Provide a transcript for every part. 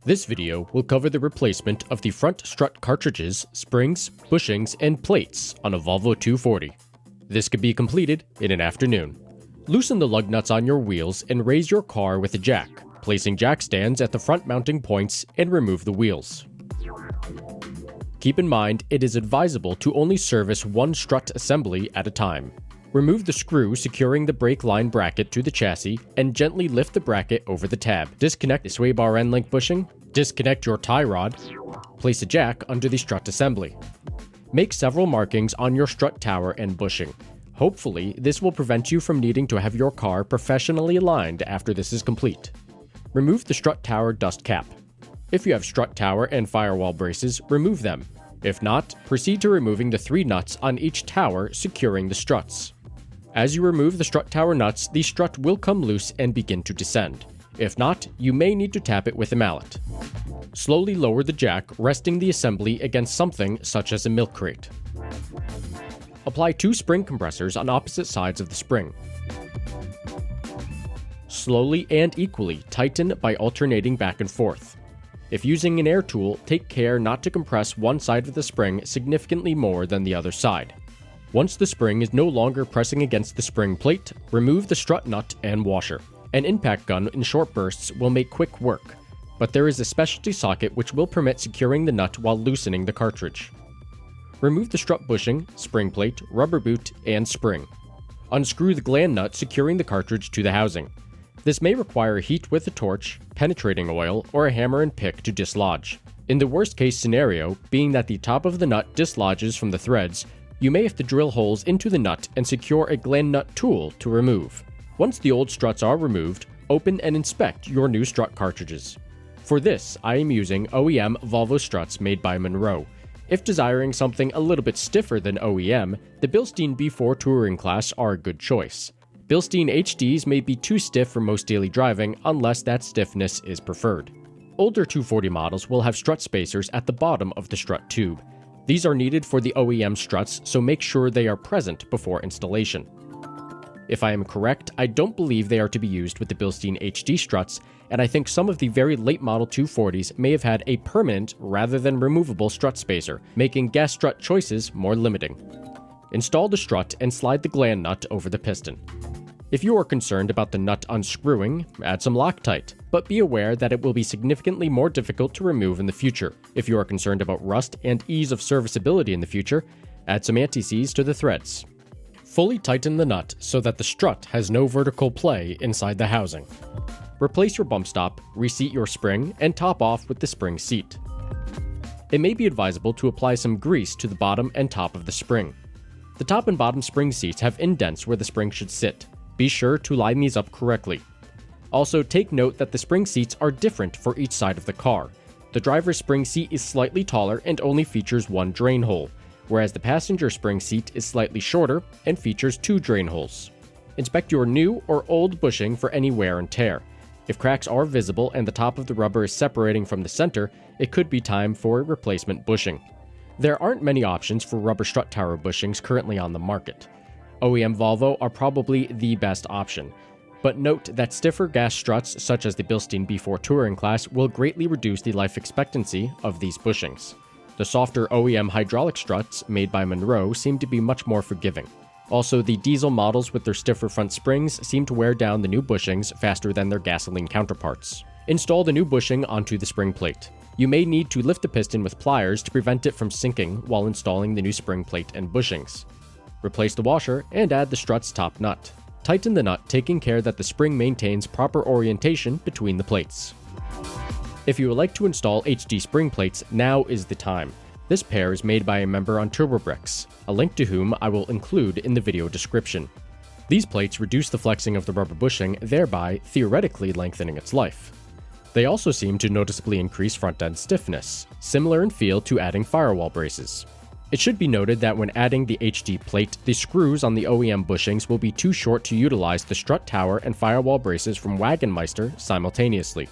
This video will cover the replacement of the front strut cartridges, springs, bushings, and plates on a Volvo 240. This could be completed in an afternoon. Loosen the lug nuts on your wheels and raise your car with a jack, placing jack stands at the front mounting points and remove the wheels. Keep in mind, it is advisable to only service one strut assembly at a time. Remove the screw securing the brake line bracket to the chassis and gently lift the bracket over the tab. Disconnect the sway bar end link bushing, disconnect your tie rod, place a jack under the strut assembly. Make several markings on your strut tower and bushing. Hopefully, this will prevent you from needing to have your car professionally aligned after this is complete. Remove the strut tower dust cap. If you have strut tower and firewall braces, remove them. If not, proceed to removing the 3 nuts on each tower securing the struts. As you remove the strut tower nuts, the strut will come loose and begin to descend. If not, you may need to tap it with a mallet. Slowly lower the jack, resting the assembly against something such as a milk crate. Apply 2 spring compressors on opposite sides of the spring. Slowly and equally tighten by alternating back and forth. If using an air tool, take care not to compress one side of the spring significantly more than the other side. Once the spring is no longer pressing against the spring plate, remove the strut nut and washer. An impact gun in short bursts will make quick work, but there is a specialty socket which will permit securing the nut while loosening the cartridge. Remove the strut bushing, spring plate, rubber boot, and spring. Unscrew the gland nut securing the cartridge to the housing. This may require heat with a torch, penetrating oil, or a hammer and pick to dislodge. In the worst case scenario, being that the top of the nut dislodges from the threads, you may have to drill holes into the nut and secure a gland nut tool to remove. Once the old struts are removed, open and inspect your new strut cartridges. For this, I am using OEM Volvo struts made by Monroe. If desiring something a little bit stiffer than OEM, the Bilstein B4 Touring class are a good choice. Bilstein HDs may be too stiff for most daily driving unless that stiffness is preferred. Older 240 models will have strut spacers at the bottom of the strut tube. These are needed for the OEM struts, so make sure they are present before installation. If I am correct, I don't believe they are to be used with the Bilstein HD struts, and I think some of the very late model 240s may have had a permanent rather than removable strut spacer, making gas strut choices more limiting. Install the strut and slide the gland nut over the piston. If you are concerned about the nut unscrewing, add some Loctite, but be aware that it will be significantly more difficult to remove in the future. If you are concerned about rust and ease of serviceability in the future, add some anti-seize to the threads. Fully tighten the nut so that the strut has no vertical play inside the housing. Replace your bump stop, reseat your spring, and top off with the spring seat. It may be advisable to apply some grease to the bottom and top of the spring. The top and bottom spring seats have indents where the spring should sit. Be sure to line these up correctly. Also, take note that the spring seats are different for each side of the car. The driver's spring seat is slightly taller and only features 1 drain hole, whereas the passenger spring seat is slightly shorter and features 2 drain holes. Inspect your new or old bushing for any wear and tear. If cracks are visible and the top of the rubber is separating from the center, it could be time for a replacement bushing. There aren't many options for rubber strut tower bushings currently on the market. OEM Volvo are probably the best option, but note that stiffer gas struts such as the Bilstein B4 Touring class will greatly reduce the life expectancy of these bushings. The softer OEM hydraulic struts made by Monroe seem to be much more forgiving. Also, the diesel models with their stiffer front springs seem to wear down the new bushings faster than their gasoline counterparts. Install the new bushing onto the spring plate. You may need to lift the piston with pliers to prevent it from sinking while installing the new spring plate and bushings. Replace the washer and add the strut's top nut. Tighten the nut, taking care that the spring maintains proper orientation between the plates. If you would like to install HD spring plates, now is the time. This pair is made by a member on TurboBricks, a link to whom I will include in the video description. These plates reduce the flexing of the rubber bushing, thereby theoretically lengthening its life. They also seem to noticeably increase front-end stiffness, similar in feel to adding firewall braces. It should be noted that when adding the HD plate, the screws on the OEM bushings will be too short to utilize the strut tower and firewall braces from Wagonmeister simultaneously.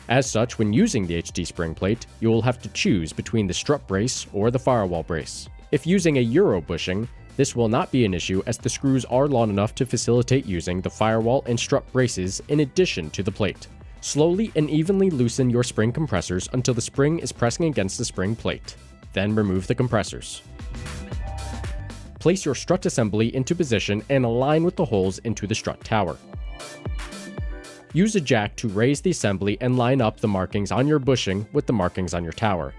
As such, when using the HD spring plate, you will have to choose between the strut brace or the firewall brace. If using a Euro bushing, this will not be an issue as the screws are long enough to facilitate using the firewall and strut braces in addition to the plate. Slowly and evenly loosen your spring compressors until the spring is pressing against the spring plate. Then remove the compressors. Place your strut assembly into position and align with the holes into the strut tower. Use a jack to raise the assembly and line up the markings on your bushing with the markings on your tower.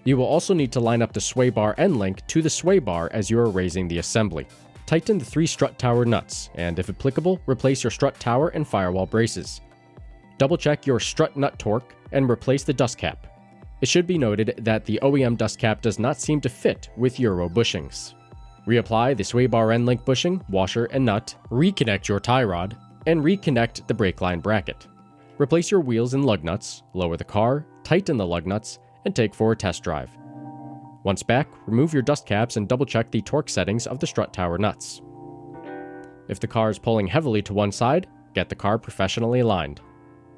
You will also need to line up the sway bar end link to the sway bar as you are raising the assembly. Tighten the 3 strut tower nuts, and if applicable, replace your strut tower and firewall braces. Double check your strut nut torque and replace the dust cap. It should be noted that the OEM dust cap does not seem to fit with Euro bushings. Reapply the sway bar end link bushing, washer, and nut, reconnect your tie rod, and reconnect the brake line bracket. Replace your wheels and lug nuts, lower the car, tighten the lug nuts, and take for a test drive. Once back, remove your dust caps and double check the torque settings of the strut tower nuts. If the car is pulling heavily to one side, get the car professionally aligned.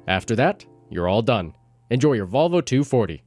After that, you're all done. Enjoy your Volvo 240.